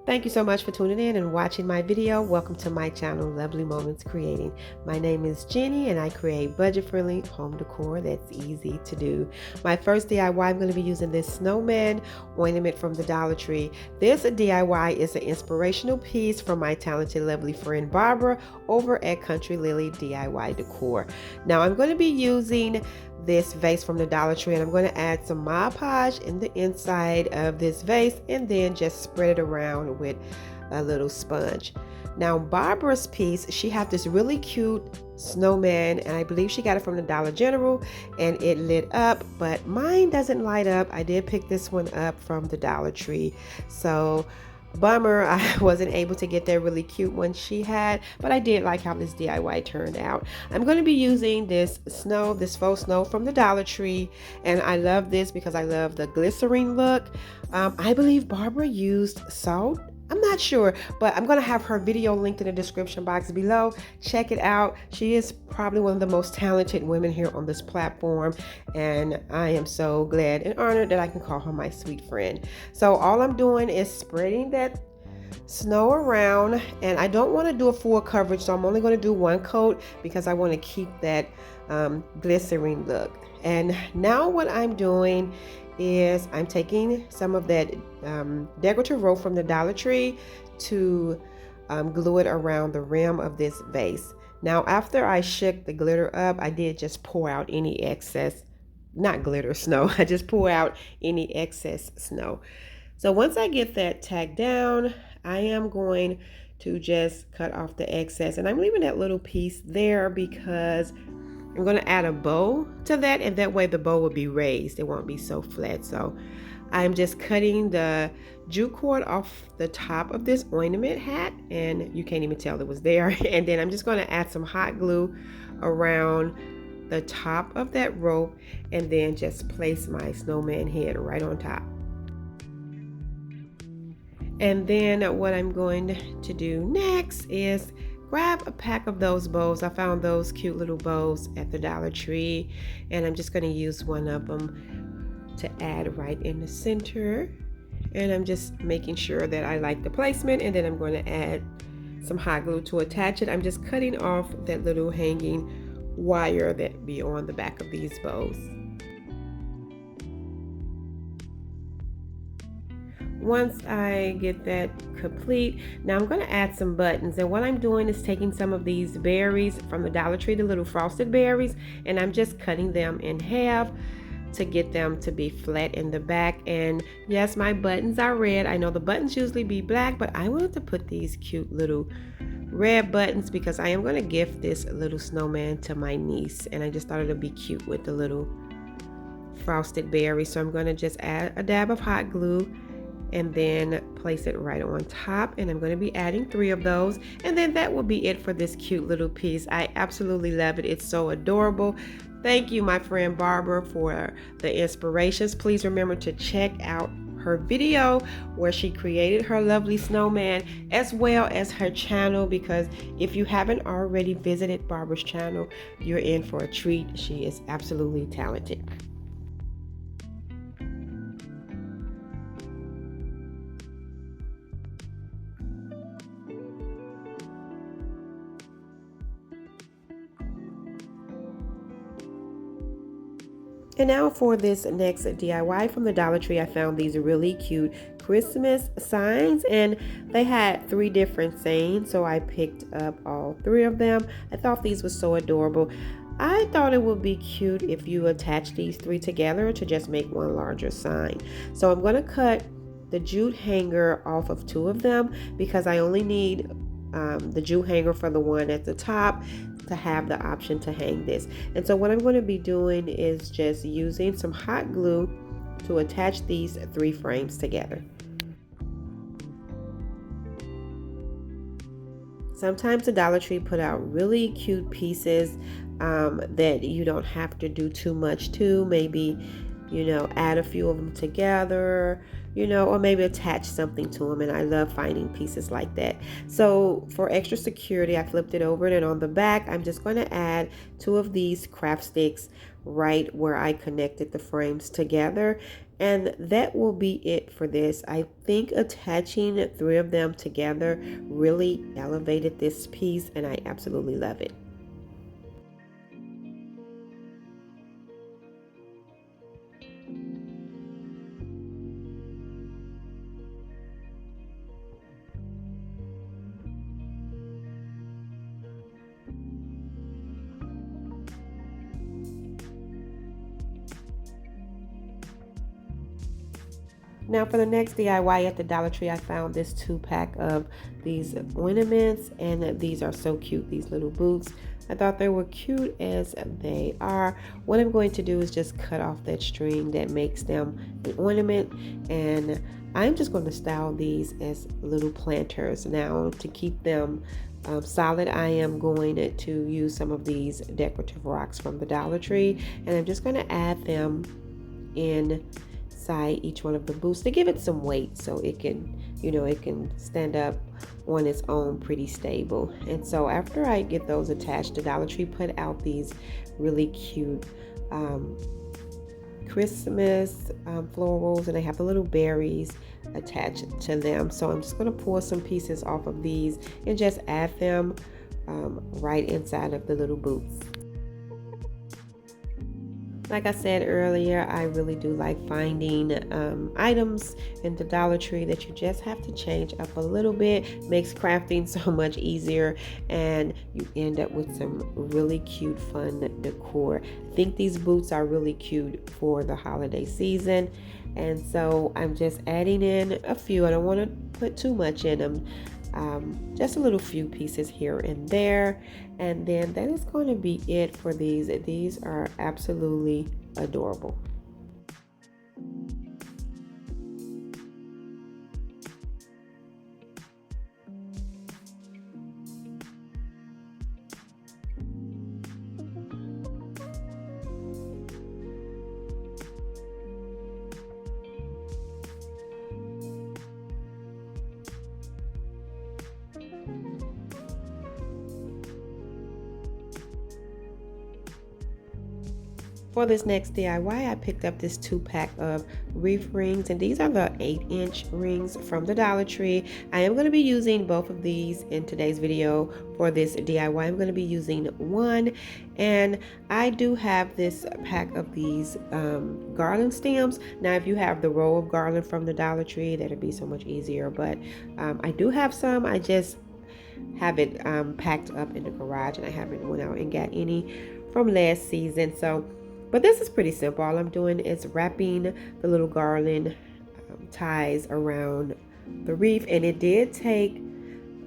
Thank you so much for tuning in and watching my video. Welcome to my channel, Lovely Moments Creating. My name is Jenny and I create budget-friendly home decor that's easy to do. My first DIY, I'm going to be using this snowman ornament from the Dollar Tree. This DIY is an inspirational piece from my talented, lovely friend Barbara over at Country Lily DIY Decor. Now I'm going to be using this vase from the Dollar Tree and I'm going to add some Mod Podge in the inside of this vase and then just spread it around with a little sponge. Now Barbara's piece, she had this really cute snowman and I believe she got it from the Dollar General and it lit up, but mine doesn't light up. I did pick this one up from the Dollar Tree, so bummer I wasn't able to get that really cute one she had, but I did like how this DIY turned out. I'm going to be using this faux snow from the Dollar Tree, and I love this because I love the glycerin look. I believe Barbara used salt. I'm not sure, but I'm going to have her video linked in the description box below. Check it out. She is probably one of the most talented women here on this platform, and I am so glad and honored that I can call her my sweet friend. So all I'm doing is spreading that snow around, and I don't want to do a full coverage, so I'm only going to do one coat because I want to keep that glycerin look. And now what I'm doing is I'm taking some of that decorative rope from the Dollar Tree to glue it around the rim of this vase. Now after I shook the glitter up, I did just pour out any excess, not glitter, snow. I just pour out any excess snow. So once I get that tacked down, I am going to just cut off the excess, and I'm leaving that little piece there because I'm going to add a bow to that, and that way the bow will be raised. It won't be so flat. So I'm just cutting the jute cord off the top of this ornament hat, and you can't even tell it was there. And then I'm just going to add some hot glue around the top of that rope, and then just place my snowman head right on top. And then what I'm going to do next is grab a pack of those bows. I found those cute little bows at the Dollar Tree, and I'm just going to use one of them to add right in the center. And I'm just making sure that I like the placement, and then I'm going to add some hot glue to attach it. I'm just cutting off that little hanging wire that be on the back of these bows. Once I get that complete, now I'm going to add some buttons, and what I'm doing is taking some of these berries from the Dollar Tree, the little frosted berries, and I'm just cutting them in half to get them to be flat in the back. And yes, my buttons are red. I know the buttons usually be black, but I wanted to put these cute little red buttons because I am going to gift this little snowman to my niece, and I just thought it would be cute with the little frosted berries. So I'm going to just add a dab of hot glue and then place it right on top, and I'm going to be adding 3 of those, and then that will be it for this cute little piece. I absolutely love it. It's so adorable. Thank you, my friend Barbara, for the inspirations. Please remember to check out her video where she created her lovely snowman, as well as her channel, because if you haven't already visited Barbara's channel, you're in for a treat. She is absolutely talented. And now for this next DIY from the Dollar Tree, I found these really cute Christmas signs, and they had 3 different sayings, so I picked up all 3 of them. I thought these were so adorable. I thought it would be cute if you attach these 3 together to just make one larger sign. So I'm going to cut the jute hanger off of 2 of them because I only need the jute hanger for the one at the top to have the option to hang this. And so what I'm going to be doing is just using some hot glue to attach these 3 frames together. Sometimes the Dollar Tree put out really cute pieces that you don't have to do too much to. Maybe, you know, add a few of them together or maybe attach something to them. And I love finding pieces like that. So for extra security, I flipped it over, and on the back, I'm just going to add 2 of these craft sticks right where I connected the frames together. And that will be it for this. I think attaching 3 of them together really elevated this piece, and I absolutely love it. Now for the next DIY at the Dollar Tree, I found this 2-pack of these ornaments, and these are so cute, these little boots. I thought they were cute as they are. What I'm going to do is just cut off that string that makes them an ornament, and I'm just going to style these as little planters. Now to keep them solid, I am going to use some of these decorative rocks from the Dollar Tree, and I'm just going to add them inside each one of the boots to give it some weight, so it can it can stand up on its own pretty stable. And so after I get those attached, the Dollar Tree put out these really cute Christmas florals, and they have the little berries attached to them. So I'm just going to pull some pieces off of these and just add them right inside of the little boots. Like I said earlier, I really do like finding items in the Dollar Tree that you just have to change up a little bit. Makes crafting so much easier, and you end up with some really cute, fun decor. I think these boots are really cute for the holiday season, and so I'm just adding in a few. I don't want to put too much in them. Just a little few pieces here and there, and then that is going to be it for these. These are absolutely adorable. For this next DIY, I picked up this 2-pack of wreath rings, and these are the 8-inch rings from the Dollar Tree. I am going to be using both of these in today's video. For this DIY, I'm going to be using one, and I do have this pack of these garland stems. Now, if you have the row of garland from the Dollar Tree, that'd be so much easier, but I do have some. I just have it packed up in the garage, and I haven't went out and got any from last season. But this is pretty simple. All I'm doing is wrapping the little garland ties around the wreath, and it did take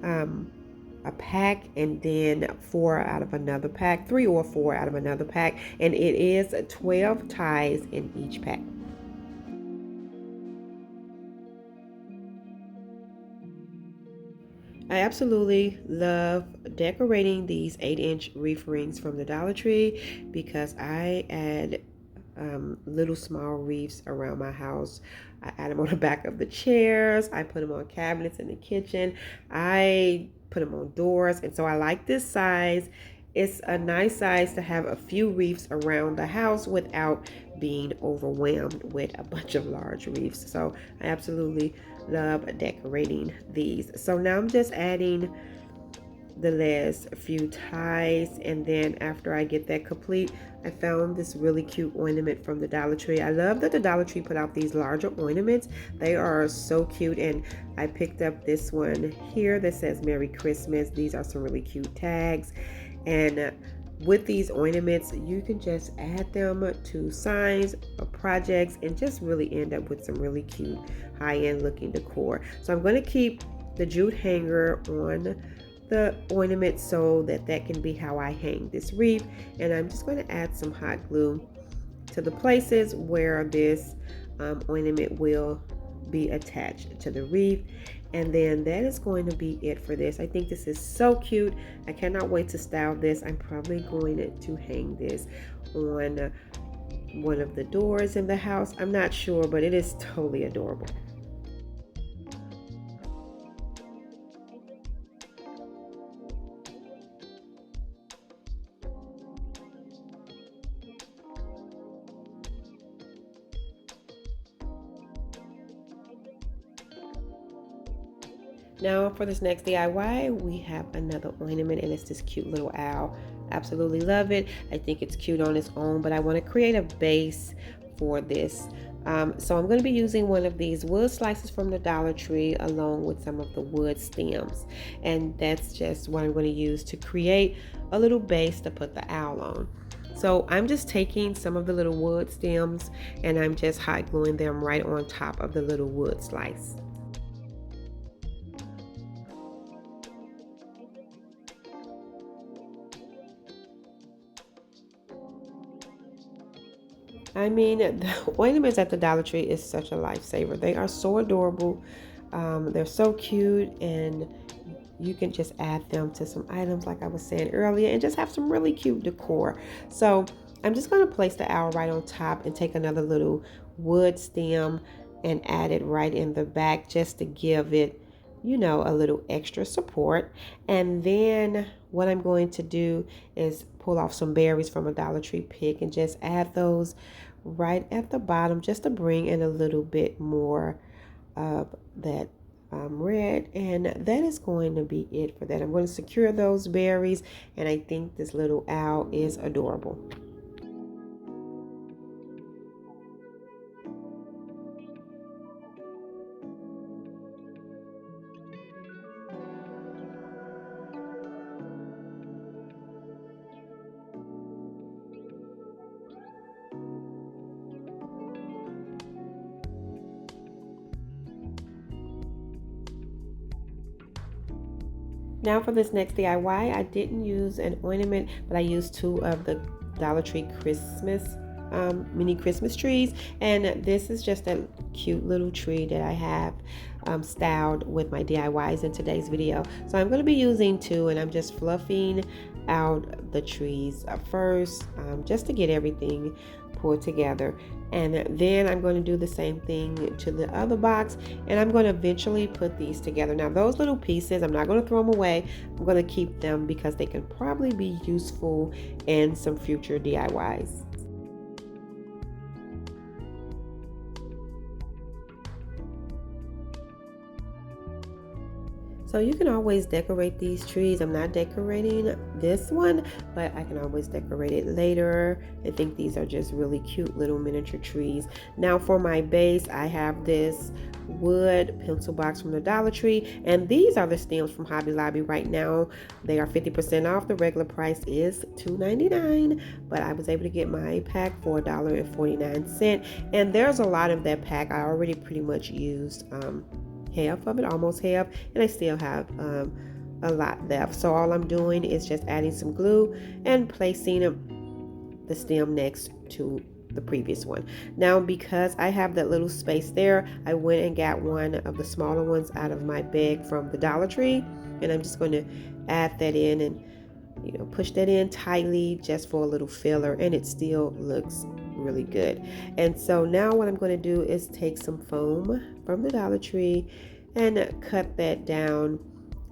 a pack and then 4 out of another pack, 3 or 4 out of another pack, and it is 12 ties in each pack. I absolutely love decorating these 8-inch wreath rings from the Dollar Tree because I add little small wreaths around my house. I add them on the back of the chairs. I put them on cabinets in the kitchen. I put them on doors. And so I like this size. It's a nice size to have a few wreaths around the house without being overwhelmed with a bunch of large wreaths. So I absolutely love decorating these. So now I'm just adding the last few ties, and then after I get that complete, I found this really cute ornament from the Dollar Tree. I love that the Dollar Tree put out these larger ornaments. They are so cute, and I picked up this one here that says Merry Christmas. These are some really cute tags, and with these ornaments, you can just add them to signs or projects and just really end up with some really cute high-end looking decor. So I'm going to keep the jute hanger on the ornament so that can be how I hang this wreath, and I'm just going to add some hot glue to the places where this ornament will be attached to the wreath. And then that is going to be it for this. I think this is so cute. I cannot wait to style this. I'm probably going to hang this on one of the doors in the house. I'm not sure, but it is totally adorable. Now for this next DIY, we have another ornament and it's this cute little owl. Absolutely love it. I think it's cute on its own, but I want to create a base for this. So I'm going to be using one of these wood slices from the Dollar Tree along with some of the wood stems. And that's just what I'm going to use to create a little base to put the owl on. So I'm just taking some of the little wood stems and I'm just hot gluing them right on top of the little wood slice. I mean, the ornaments at the Dollar Tree is such a lifesaver. They are so adorable. They're so cute, and you can just add them to some items like I was saying earlier and just have some really cute decor. So I'm just going to place the owl right on top and take another little wood stem and add it right in the back just to give it, you know, a little extra support. And then what I'm going to do is pull off some berries from a Dollar Tree pick and just add those right at the bottom just to bring in a little bit more of that red. And that is going to be it for that. I'm going to secure those berries, and I think this little owl is adorable. Now for this next DIY, I didn't use an ornament, but I used two of the Dollar Tree Christmas mini Christmas trees. And this is just a cute little tree that I have styled with my DIYs in today's video. So I'm going to be using two, and I'm just fluffing out the trees first just to get everything pulled together. And then I'm going to do the same thing to the other box, and I'm going to eventually put these together. Now those little pieces, I'm not going to throw them away. I'm going to keep them because they can probably be useful in some future DIYs. So you can always decorate these trees. I'm not decorating this one, but I can always decorate it later. I think these are just really cute little miniature trees. Now for my base, I have this wood pencil box from the Dollar Tree, and these are the stems from Hobby Lobby. Right now they are 50% off. The regular price is $2.99, but I was able to get my pack for $1.49, and there's a lot of that pack. I already pretty much used half of it, almost half, and I still have a lot left. So all I'm doing is just adding some glue and placing the stem next to the previous one. Now because I have that little space there, I went and got one of the smaller ones out of my bag from the Dollar Tree, and I'm just going to add that in and, you know, push that in tightly just for a little filler, and it still looks really good. And so now what I'm going to do is take some foam from the Dollar Tree and cut that down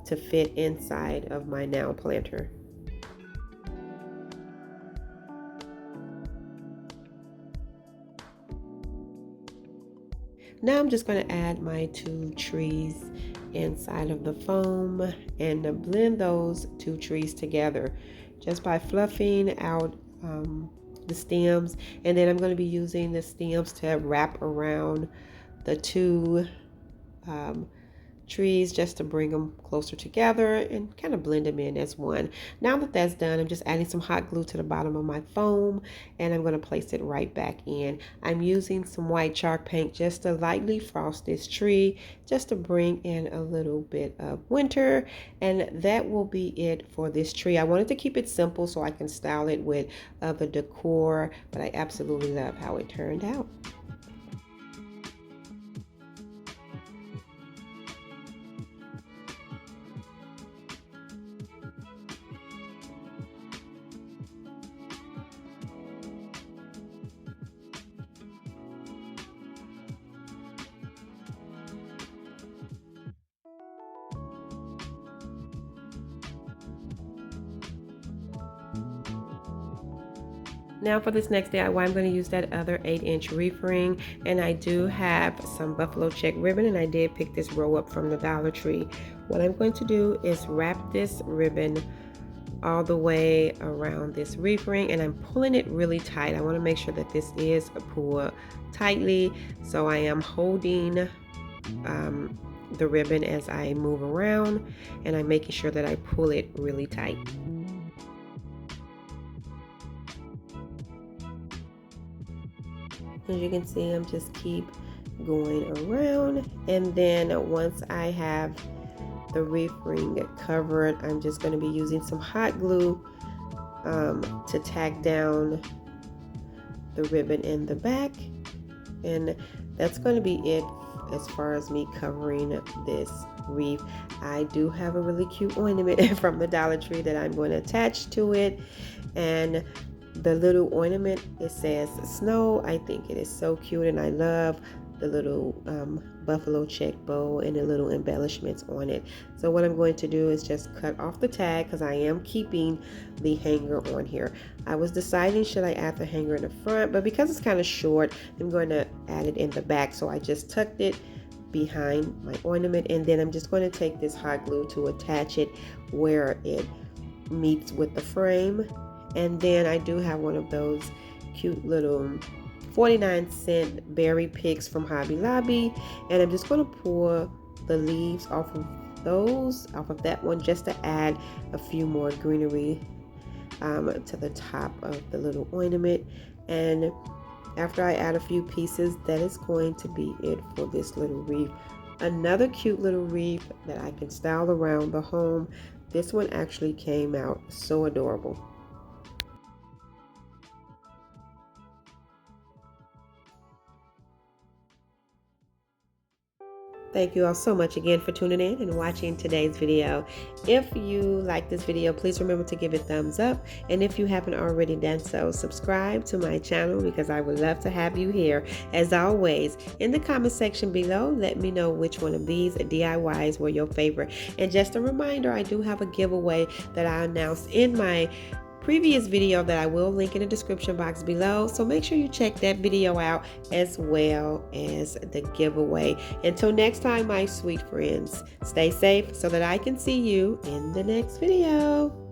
to fit inside of my now planter. Now I'm just going to add my two trees inside of the foam and blend those two trees together just by fluffing out the stems. And then I'm going to be using the stems to wrap around the two trees just to bring them closer together and kind of blend them in as one. Now that that's done, I'm just adding some hot glue to the bottom of my foam, and I'm going to place it right back in. I'm using some white chalk paint just to lightly frost this tree, just to bring in a little bit of winter, and that will be it for this tree. I wanted to keep it simple so I can style it with other decor, but I absolutely love how it turned out. Now for this next DIY, I'm going to use that other 8-inch wreath ring, and I do have some buffalo check ribbon, and I did pick this roll up from the Dollar Tree. What I'm going to do is wrap this ribbon all the way around this wreath ring, and I'm pulling it really tight. I want to make sure that this is pulled tightly, so I am holding the ribbon as I move around, and I'm making sure that I pull it really tight. As you can see, I'm just keep going around, and then once I have the wreath ring covered, I'm just going to be using some hot glue to tack down the ribbon in the back, and that's going to be it as far as me covering this wreath. I do have a really cute ornament from the Dollar Tree that I'm going to attach to it, and the little ornament, it says snow. I think it is so cute, and I love the little buffalo check bow and the little embellishments on it. So what I'm going to do is just cut off the tag, because I am keeping the hanger on here. I was deciding should I add the hanger in the front, but because it's kind of short, I'm going to add it in the back. So I just tucked it behind my ornament, and then I'm just going to take this hot glue to attach it where it meets with the frame. And then I do have one of those cute little 49-cent berry picks from Hobby Lobby, and I'm just going to pull the leaves off of that one, just to add a few more greenery to the top of the little ornament. And after I add a few pieces, that is going to be it for this little wreath. Another cute little wreath that I can style around the home. This one actually came out so adorable. Thank you all so much again for tuning in and watching today's video. If you like this video, please remember to give it a thumbs up. And if you haven't already done so, subscribe to my channel, because I would love to have you here. As always, in the comment section below, let me know which one of these DIYs were your favorite. And just a reminder, I do have a giveaway that I announced in my previous video that I will link in the description box below, so make sure you check that video out, as well as the giveaway. Until next time, my sweet friends, stay safe so that I can see you in the next video.